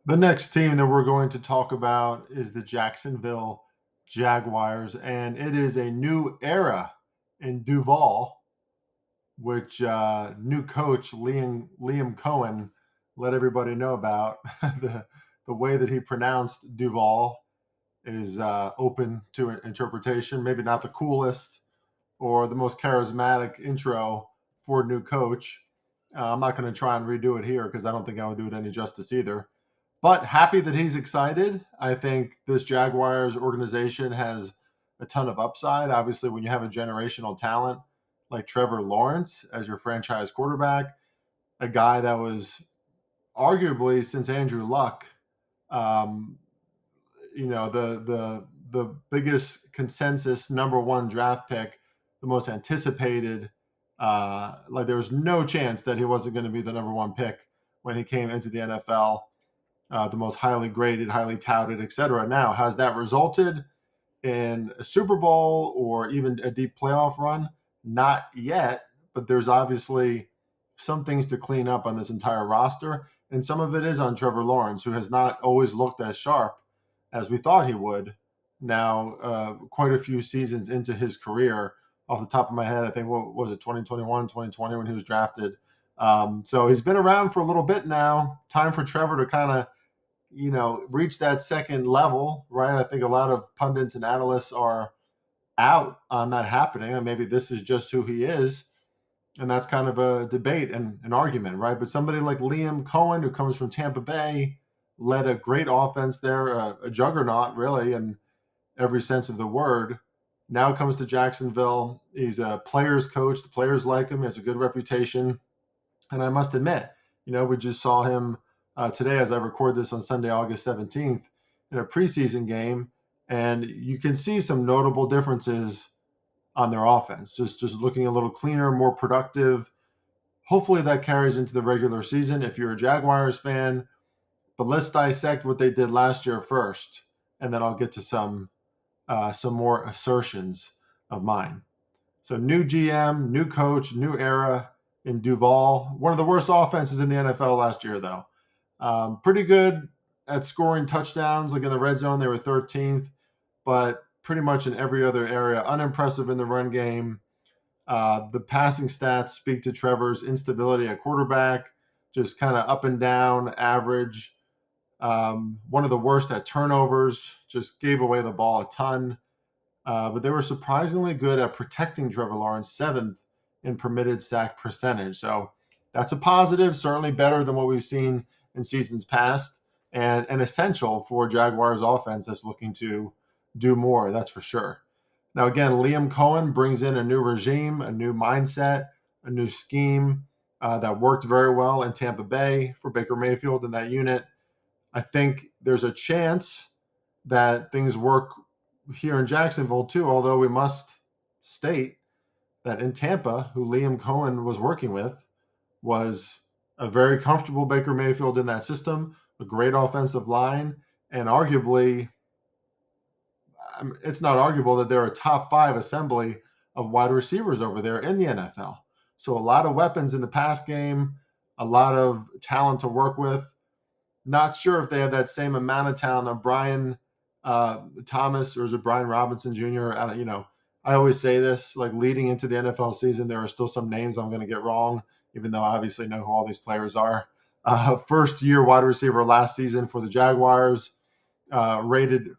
The next team that we're going to talk about is the Jacksonville Jaguars, and it is a new era in Duval, which new coach Liam Cohen let everybody know about. The way that he pronounced Duval is open to interpretation. Maybe not the coolest or the most charismatic intro for a new coach. I'm not going to try and redo it here because I don't think I would do it any justice either. But happy that he's excited. I think this Jaguars organization has a ton of upside. Obviously, when you have a generational talent like Trevor Lawrence as your franchise quarterback, a guy that was arguably since Andrew Luck, um, the biggest consensus number one draft pick, the most anticipated. Like there was no chance that he wasn't going to be the number one pick when he came into the NFL, the most highly graded, highly touted, etc. Now, has that resulted in a Super Bowl or even a deep playoff run? Not yet, but there's obviously some things to clean up on this entire roster. And some of it is on Trevor Lawrence, who has not always looked as sharp as we thought he would. Now, quite a few seasons into his career, off the top of my head, I think, what was it, 2021, 2020 when he was drafted. So he's been around for a little bit now. Time for Trevor to kind of reach that second level, right? I think a lot of pundits and analysts are out on that happening, and maybe this is just who he is, and that's kind of a debate and an argument, right? But somebody like Liam Cohen, who comes from Tampa Bay, led a great offense there, a juggernaut, really, in every sense of the word. Now comes to Jacksonville. He's a players coach. The players like him. He has a good reputation. And I must admit, we just saw him today as I record this on Sunday, August 17th, in a preseason game. And you can see some notable differences on their offense. Just looking a little cleaner, more productive. Hopefully that carries into the regular season if you're a Jaguars fan. But let's dissect what they did last year first, and then I'll get to some more assertions of mine. So new GM, new coach, new era in Duval. One of the worst offenses in the NFL last year, though. Pretty good at scoring touchdowns. Like in the red zone, they were 13th, but pretty much in every other area, unimpressive in the run game. The passing stats speak to Trevor's instability at quarterback, just kind of up and down, average. One of the worst at turnovers, just gave away the ball a ton. But they were surprisingly good at protecting Trevor Lawrence, seventh in permitted sack percentage. So that's a positive, certainly better than what we've seen in seasons past, and essential for Jaguars offense that's looking to do more, that's for sure. Now, again, Liam Cohen brings in a new regime, a new mindset, a new scheme that worked very well in Tampa Bay for Baker Mayfield in that unit. I think there's a chance that things work here in Jacksonville too, although we must state that in Tampa, who Liam Cohen was working with, was a very comfortable Baker Mayfield in that system, a great offensive line, and arguably, it's not arguable that they're a top five assembly of wide receivers over there in the NFL. So a lot of weapons in the pass game, a lot of talent to work with. Not sure if they have that same amount of talent of Brian Thomas, or is it Brian Robinson Jr.? I always say this, like leading into the NFL season, there are still some names I'm going to get wrong, even though I obviously know who all these players are. First year wide receiver last season for the Jaguars, rated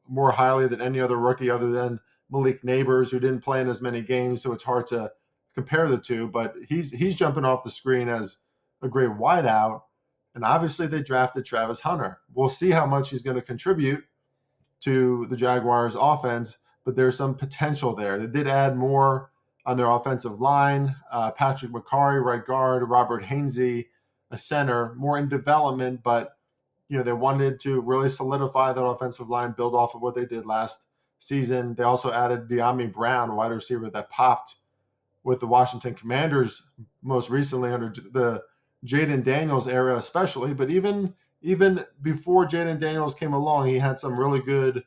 more highly than any other rookie other than Malik Neighbors, who didn't play in as many games, so it's hard to compare the two. But he's jumping off the screen as a great wideout. And obviously, they drafted Travis Hunter. We'll see how much he's going to contribute to the Jaguars' offense, but there's some potential there. They did add more on their offensive line. Patrick McCarry, right guard, Robert Hainsey, a center, more in development, but they wanted to really solidify that offensive line, build off of what they did last season. They also added De'Ami Brown, a wide receiver that popped with the Washington Commanders most recently under the Jaden Daniels era, especially. But even before Jaden Daniels came along, he had some really good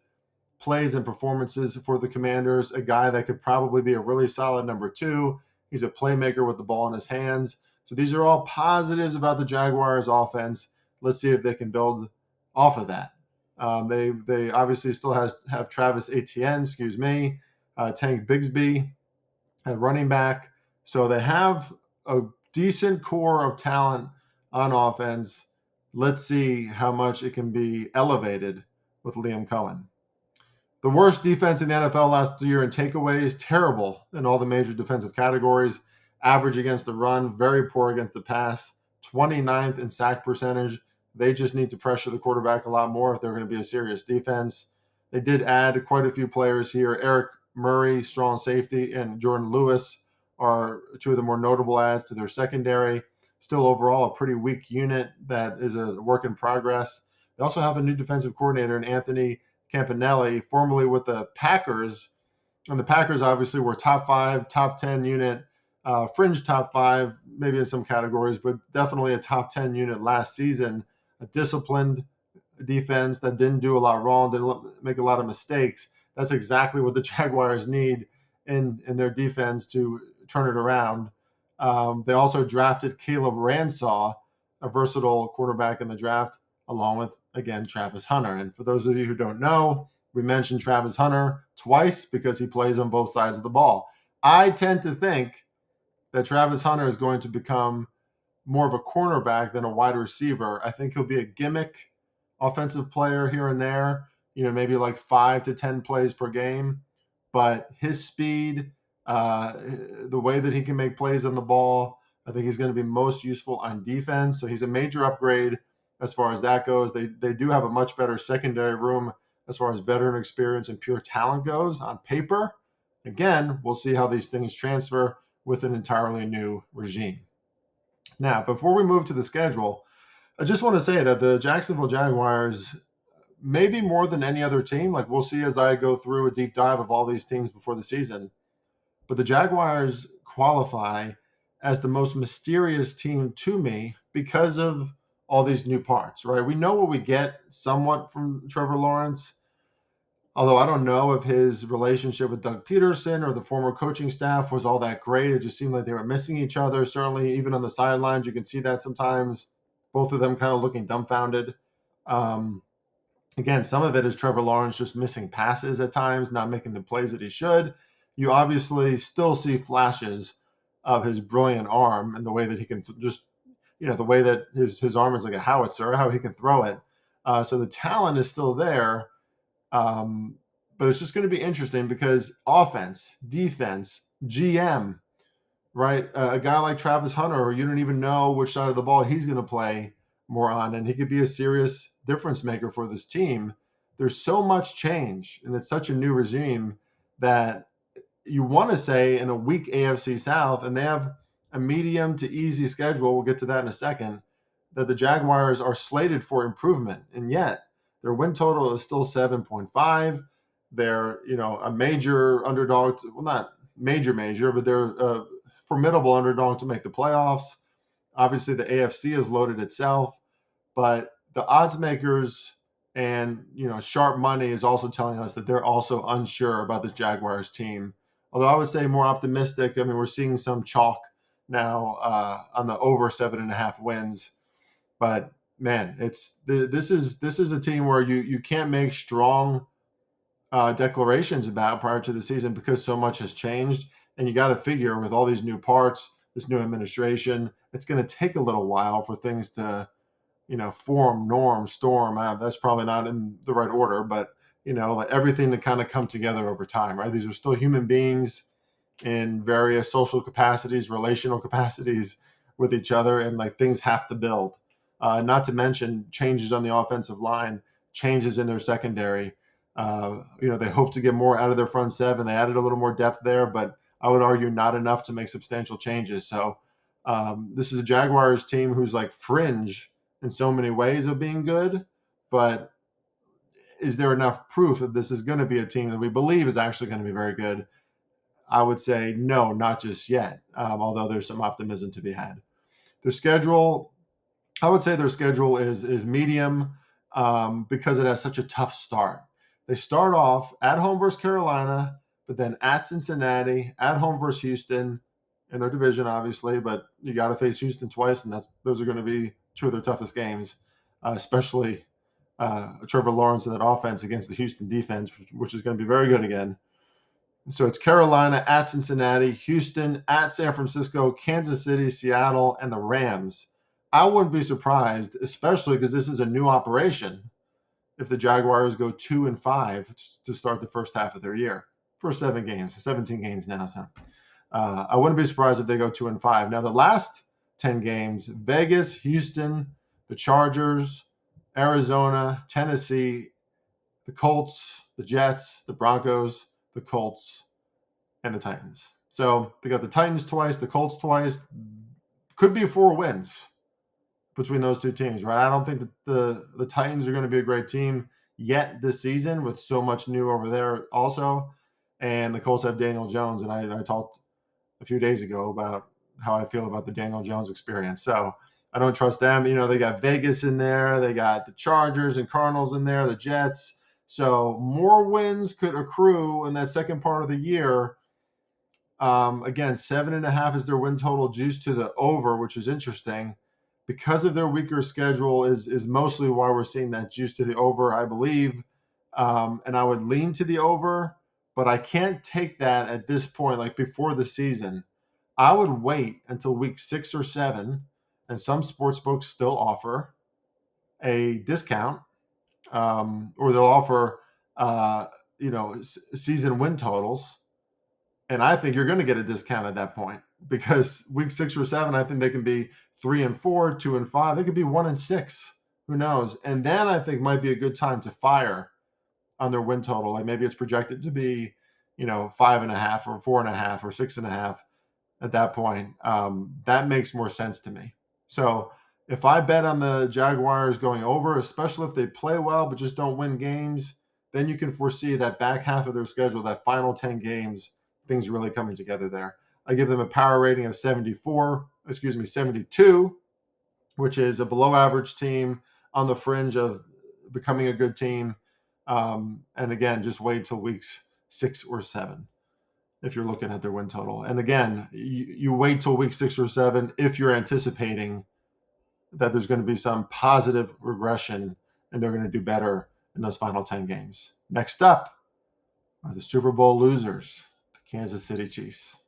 plays and performances for the Commanders. A guy that could probably be a really solid number two. He's a playmaker with the ball in his hands. So these are all positives about the Jaguars offense. Let's see if they can build off of that. They obviously still have Travis Etienne, Tank Bigsby at running back. So they have a decent core of talent on offense. Let's see how much it can be elevated with Liam Cohen. The worst defense in the NFL last year in takeaways, terrible in all the major defensive categories. Average against the run, very poor against the pass, 29th in sack percentage. They just need to pressure the quarterback a lot more if they're going to be a serious defense. They did add quite a few players here. Eric Murray, strong safety, and Jordan Lewis are two of the more notable adds to their secondary. Still, overall, a pretty weak unit that is a work in progress. They also have a new defensive coordinator in Anthony Campanelli, formerly with the Packers. And the Packers obviously were top 5, top 10 unit, fringe top 5, maybe in some categories, but definitely a top 10 unit last season. A disciplined defense that didn't do a lot wrong, didn't make a lot of mistakes. That's exactly what the Jaguars need in their defense to turn it around. They also drafted Caleb Ransaw, a versatile quarterback in the draft, along with, again, Travis Hunter. And for those of you who don't know, we mentioned Travis Hunter twice because he plays on both sides of the ball. I tend to think that Travis Hunter is going to become more of a cornerback than a wide receiver. I think he'll be a gimmick offensive player here and there, maybe like 5 to 10 plays per game. But his speed, the way that he can make plays on the ball, I think he's going to be most useful on defense. So he's a major upgrade as far as that goes. They do have a much better secondary room as far as veteran experience and pure talent goes on paper. Again, we'll see how these things transfer with an entirely new regime. Now, before we move to the schedule, I just want to say that the Jacksonville Jaguars, maybe more than any other team, like we'll see as I go through a deep dive of all these teams before the season, but the Jaguars qualify as the most mysterious team to me because of all these new parts, right? We know what we get somewhat from Trevor Lawrence, although I don't know if his relationship with Doug Peterson or the former coaching staff was all that great. It just seemed like they were missing each other. Certainly, even on the sidelines, you can see that sometimes. Both of them kind of looking dumbfounded. Um, Again, some of it is Trevor Lawrence just missing passes at times, not making the plays that he should. You obviously still see flashes of his brilliant arm and the way that he can the way that his arm is like a howitzer, how he can throw it. So the talent is still there. But it's just going to be interesting because offense, defense, GM, right? A guy like Travis Hunter, you don't even know which side of the ball he's going to play more on, and he could be a serious difference maker for this team. There's so much change, and it's such a new regime that you want to say in a weak AFC South, and they have a medium to easy schedule. We'll get to that in a second. That the Jaguars are slated for improvement, and yet their win total is still 7.5. They're a major underdog. Well, not major, but they're a formidable underdog to make the playoffs. Obviously, the AFC has loaded itself, but the odds makers and sharp money is also telling us that they're also unsure about this Jaguars team. Although I would say more optimistic. I mean, we're seeing some chalk now on the over 7.5 wins, but man, this is a team where you can't make strong declarations about prior to the season because so much has changed, and you got to figure with all these new parts, this new administration, it's going to take a little while for things to form, norm, storm. That's probably not in the right order, but like everything to kind of come together over time, right? These are still human beings in various social capacities, relational capacities with each other, and like things have to build. Not to mention changes on the offensive line, changes in their secondary. They hope to get more out of their front seven. They added a little more depth there, but I would argue not enough to make substantial changes. So this is a Jaguars team who's like fringe in so many ways of being good, but is there enough proof that this is going to be a team that we believe is actually going to be very good? I would say no, not just yet, although there's some optimism to be had. Their schedule, I would say their schedule is medium because it has such a tough start. They start off at home versus Carolina, but then at Cincinnati, at home versus Houston in their division, obviously, but you got to face Houston twice, and those are going to be two of their toughest games, especially Trevor Lawrence in that offense against the Houston defense, which is going to be very good again. So it's Carolina at Cincinnati, Houston at San Francisco, Kansas City, Seattle, and the Rams. I wouldn't be surprised, especially because this is a new operation, if the Jaguars go 2-5 to start the first half of their year for 7 games, 17 games now. So I wouldn't be surprised if they go 2-5. Now the last 10 games: Vegas, Houston, the Chargers, Arizona, Tennessee, the Colts, the Jets, the Broncos, the Colts, and the Titans. So they got the Titans twice, the Colts twice. Could be 4 wins between those two teams, right? I don't think that the Titans are going to be a great team yet this season with so much new over there also. And the Colts have Daniel Jones, and I talked a few days ago about how I feel about the Daniel Jones experience. So I don't trust them. They got Vegas in there. They got the Chargers and Cardinals in there, the Jets. So more wins could accrue in that second part of the year. Again, 7.5 is their win total, juiced to the over, which is interesting because of their weaker schedule is mostly why we're seeing that juice to the over, I believe. And I would lean to the over, but I can't take that at this point, like before the season. I would wait until week 6 or 7, and some sports books still offer a discount, or they'll offer, season win totals. And I think you're going to get a discount at that point because week 6 or 7, I think they can be 3-4, 2-5. They could be 1-6. Who knows? And then I think might be a good time to fire on their win total. Like maybe it's projected to be, 5.5 or 4.5 or 6.5 at that point. That makes more sense to me. So if I bet on the Jaguars going over, especially if they play well but just don't win games, then you can foresee that back half of their schedule, that final 10 games, things really coming together there. I give them a power rating of 72, which is a below average team on the fringe of becoming a good team. And again, just wait till weeks 6 or 7 if you're looking at their win total. And again, you wait till week 6 or 7 if you're anticipating that there's going to be some positive regression and they're going to do better in those final 10 games. Next up are the Super Bowl losers, the Kansas City Chiefs.